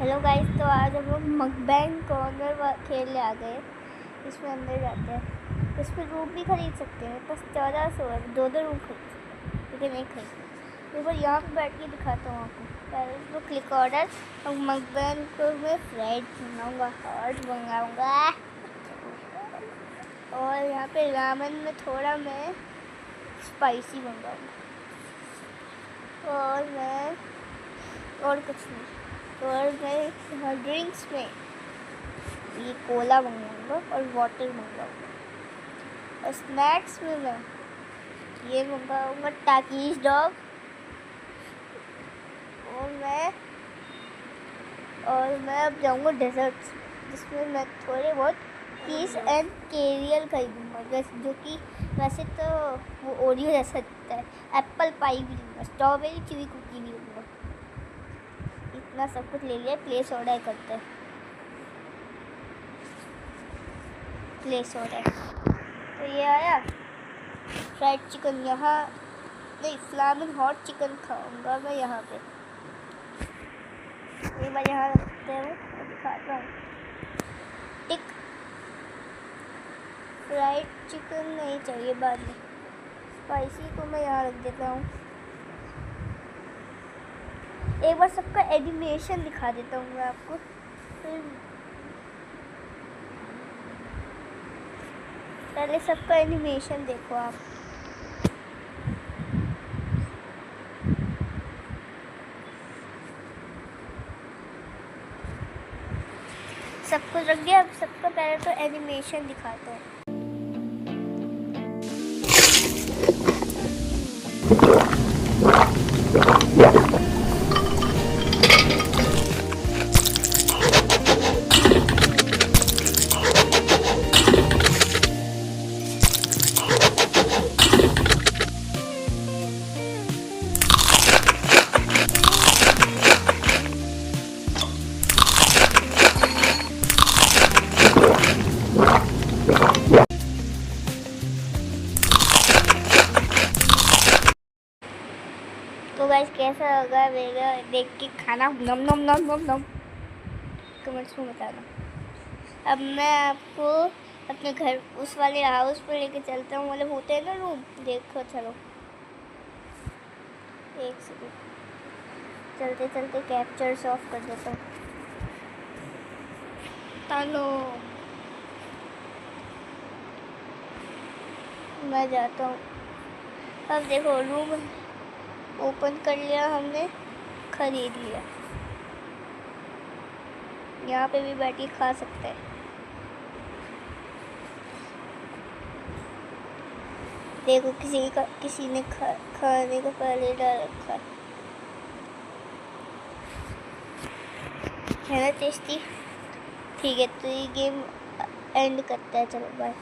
Hello guys, तो आज हम लोग मकबैंग कॉर्नर खेलने आ गए। इसमें अंदर जाते हैं। इसमें रूम भी खरीद सकते हैं, बस 1400 है। दो रूम खरीद सकते हैं, लेकिन नहीं खरीद। एक बार यहाँ पे बैठ के दिखाता हूँ आपको। पहले इसको क्लिक ऑर्डर और मकबैंग को मैं फ्राइड मंगाऊँगा, हॉट मंगाऊँगा। और यहाँ पे रामेन में थोड़ा मैं स्पाइसी मंगाऊँगा। और कुछ नहीं। और मैं ड्रिंक्स में ये कोला मंगाऊंगा और वाटर मंगाऊंगा। और स्नैक्स में मैं ये मंगाऊंगा टाकीज डॉग। और मैं अब जाऊंगा डेजर्ट्स, जिसमें मैं थोड़े बहुत कीस एंड केरियल खरीदूँगा, जो कि वैसे तो वो ओरियो जैसा दिखता है। एप्पल पाई भी लूँगा, स्ट्रॉबेरी च्यूवी कुकी भी लूँगा। इतना सब कुछ ले लिया। प्लेस ऑर्डर करते हैं। प्लेस ऑर्डर तो ये आया। फ्राइड चिकन यहाँ नहीं, फ्लामिंग हॉट चिकन खाऊंगा मैं यहाँ पे। एक बार यहाँ रखते हैं, मैं दिखाता हूँ। टिक फ्राइड चिकन नहीं चाहिए, बाद में स्पाइसी को मैं यहाँ रख देता हूँ। एक बार सबका एनिमेशन दिखा देता हूँ मैं आपको। पहले सबका एनिमेशन देखो आप। सब कुछ रख दिया। अब सबका पहले तो एनिमेशन दिखाता हूँ। तो गाइस, कैसा लगा मेरा देख के खाना? नम नम नम नम नम कमेंट्स में बताना। अब मैं आपको अपने घर उस वाले हाउस पर लेके चलता हूँ। मतलब होते हैं ना रूम, देखो। चलो एक सेकंड, चलते चलते कैप्चर्स ऑफ कर देता हूँ। चलो मैं जाता हूँ। अब देखो, रूम ओपन कर लिया हमने, खरीद लिया। यहाँ पे भी बैठ के खा सकते हैं। देखो, किसी ने खाने को पहले डाल रखा है ना, टेस्टी। ठीक है, तो ये गेम एंड करता है। चलो बाय।